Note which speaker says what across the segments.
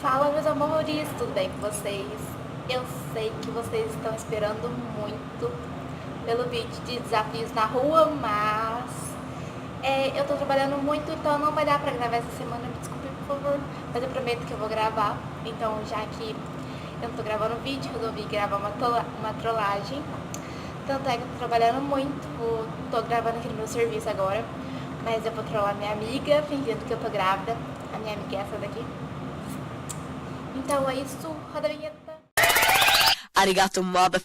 Speaker 1: Fala, meus amores, tudo bem com vocês? Eu sei que vocês estão esperando muito pelo vídeo de desafios na rua, mas eu tô trabalhando muito, então não vai dar pra gravar essa semana, me desculpe, por favor, mas eu prometo que eu vou gravar. Então, já que eu não tô gravando vídeo, resolvi gravar uma trollagem. Tanto é que eu tô trabalhando muito, tô gravando aqui no meu serviço agora, mas eu vou trollar minha amiga, fingindo que eu tô grávida. A minha amiga é essa daqui. Então é isso, roda a vinheta.
Speaker 2: Arigato, mother.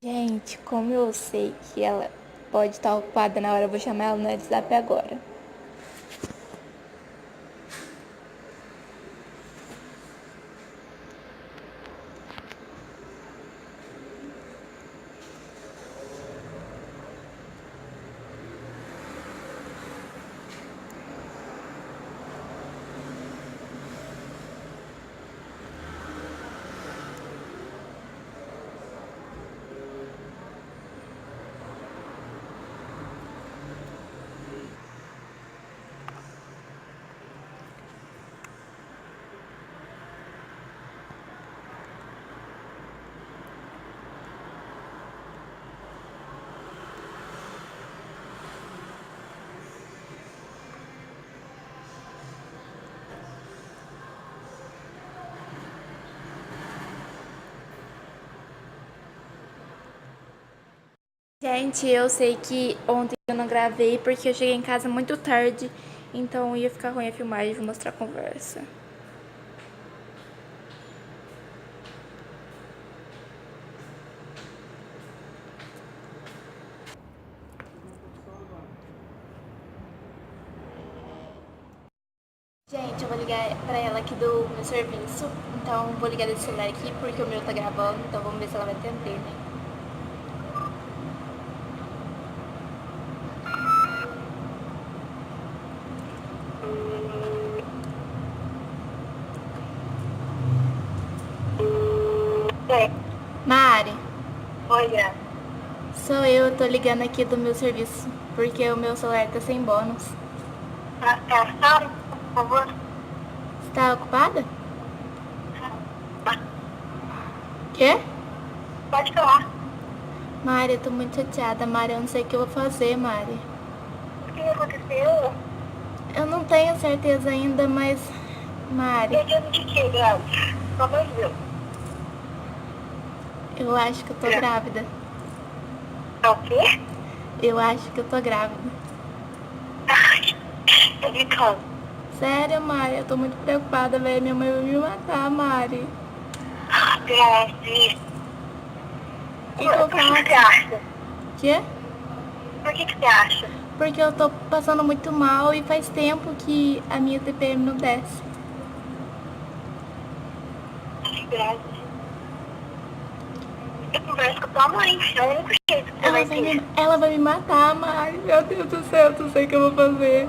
Speaker 1: Gente, como eu sei que ela pode estar ocupada na hora, eu vou chamar ela no WhatsApp agora. Gente, eu sei que ontem eu não gravei porque eu cheguei em casa muito tarde, então ia ficar ruim a filmagem, vou mostrar a conversa. Gente, eu vou ligar pra ela aqui do meu serviço, então vou ligar desse celular aqui porque o meu tá gravando, então vamos ver se ela vai atender, né? Mari.
Speaker 3: Oi, Gra.
Speaker 1: Sou eu, tô ligando aqui do meu serviço, porque o meu celular tá sem bônus.
Speaker 3: Por favor.
Speaker 1: Você tá ocupada? Quê?
Speaker 3: Pode falar.
Speaker 1: Mari, eu tô muito chateada, Mari, eu não sei o que eu vou fazer, Mari.
Speaker 3: O que aconteceu?
Speaker 1: Eu não tenho certeza ainda, mas... Mari,
Speaker 3: Perdendo de quê, Gra? Pelo amor de Deus.
Speaker 1: eu acho que eu tô grávida.
Speaker 3: É o quê?
Speaker 1: Eu acho que eu tô grávida.
Speaker 3: Tô brincando.
Speaker 1: Sério, Mari, eu tô muito preocupada, velho. Minha mãe vai me matar, Mari.
Speaker 3: Grazi.
Speaker 1: O que eu
Speaker 3: Por que você
Speaker 1: faço?
Speaker 3: acha?
Speaker 1: Quê?
Speaker 3: Por que você acha?
Speaker 1: Porque eu tô passando muito mal e faz tempo que a minha TPM não desce.
Speaker 3: Ai, Grazi. Eu converso com a tua mãe. É o único jeito que você vai ter.
Speaker 1: Ela vai me matar, Mari. Meu Deus do céu, eu não sei o que eu vou fazer.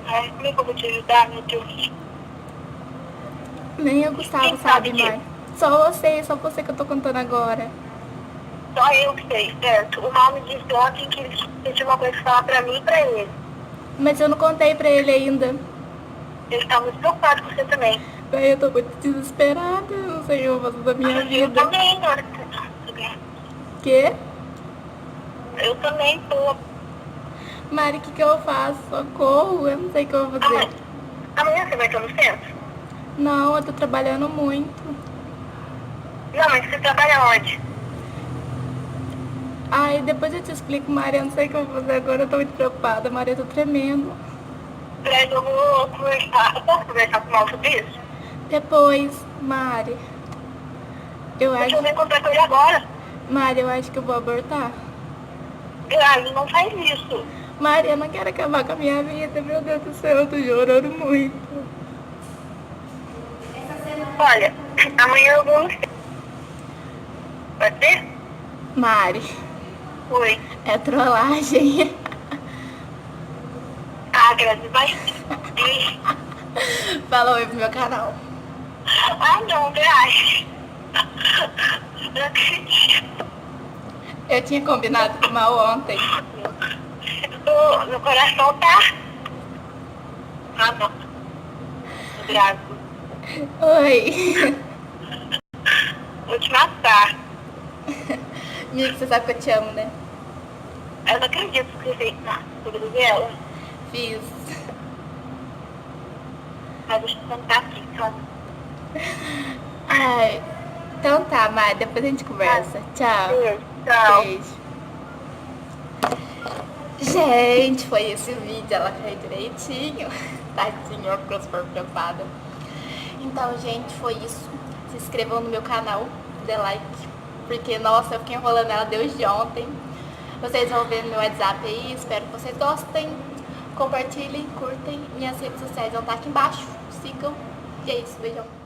Speaker 3: Ai, como é que eu vou te ajudar, meu Deus?
Speaker 1: Nem o Gustavo
Speaker 3: Quem
Speaker 1: sabe,
Speaker 3: sabe
Speaker 1: Mari. Só você que eu tô contando agora.
Speaker 3: Só eu que sei, certo? O mal me disse ontem que ele tinha uma coisa pra falar pra mim e pra ele.
Speaker 1: Mas eu não contei pra ele ainda.
Speaker 3: Ele tá muito preocupado com você também.
Speaker 1: Véi, eu tô muito desesperada. Eu não sei o que eu vou fazer da minha
Speaker 3: Eu
Speaker 1: vida.
Speaker 3: também, na hora que você tá.
Speaker 1: Quê?
Speaker 3: Eu também tô.
Speaker 1: Mari, o que eu faço? Socorro, eu não sei o que eu vou fazer.
Speaker 3: Amanhã você vai estar no centro?
Speaker 1: Não, eu tô trabalhando muito.
Speaker 3: Não, mas você trabalha onde?
Speaker 1: Ai, depois eu te explico, Mari. Eu não sei o que eu vou fazer agora. Eu tô muito preocupada, Mari. Eu tô tremendo.
Speaker 3: Peraí, eu vou conversar. Eu posso conversar com o Mal sobre isso?
Speaker 1: Depois, Mari. Eu
Speaker 3: Deixa eu
Speaker 1: acho...
Speaker 3: me encontrar com ele agora.
Speaker 1: Mari, eu acho que eu vou abortar.
Speaker 3: Grazi, não faz isso.
Speaker 1: Mari, eu não quero acabar com a minha vida. Meu Deus do céu, eu tô chorando muito.
Speaker 3: Olha, amanhã eu vou no centro. Pode ser?
Speaker 1: Mari,
Speaker 3: Oi.
Speaker 1: é trollagem.
Speaker 3: Ah, Grazi, vai.
Speaker 1: Fala oi pro meu canal.
Speaker 3: Ah, não, Grazi. Não acredito.
Speaker 1: Eu tinha combinado com o Mal ontem.
Speaker 3: Meu coração tá Ah, não. Tô grávida.
Speaker 1: Oi.
Speaker 3: Vou te matar.
Speaker 1: Amiga, você sabe que eu te amo, né?
Speaker 3: Eu não acredito que você fez sobre ela.
Speaker 1: Fiz.
Speaker 3: Mas deixa eu contar aqui, então.
Speaker 1: Ai, então tá, Mari, depois a gente conversa. Tchau.
Speaker 3: Beijo, tchau.
Speaker 1: Beijo. Gente, foi esse o vídeo, ela fez direitinho. Tadinha, ficou super preocupada. Então, gente, foi isso. Se inscrevam no meu canal, dê like. Porque, nossa, eu fiquei enrolando ela desde ontem. Vocês vão ver no meu WhatsApp aí, espero que vocês gostem. Compartilhem, curtem. Minhas redes sociais vão estar aqui embaixo. Sigam. E é isso, beijão.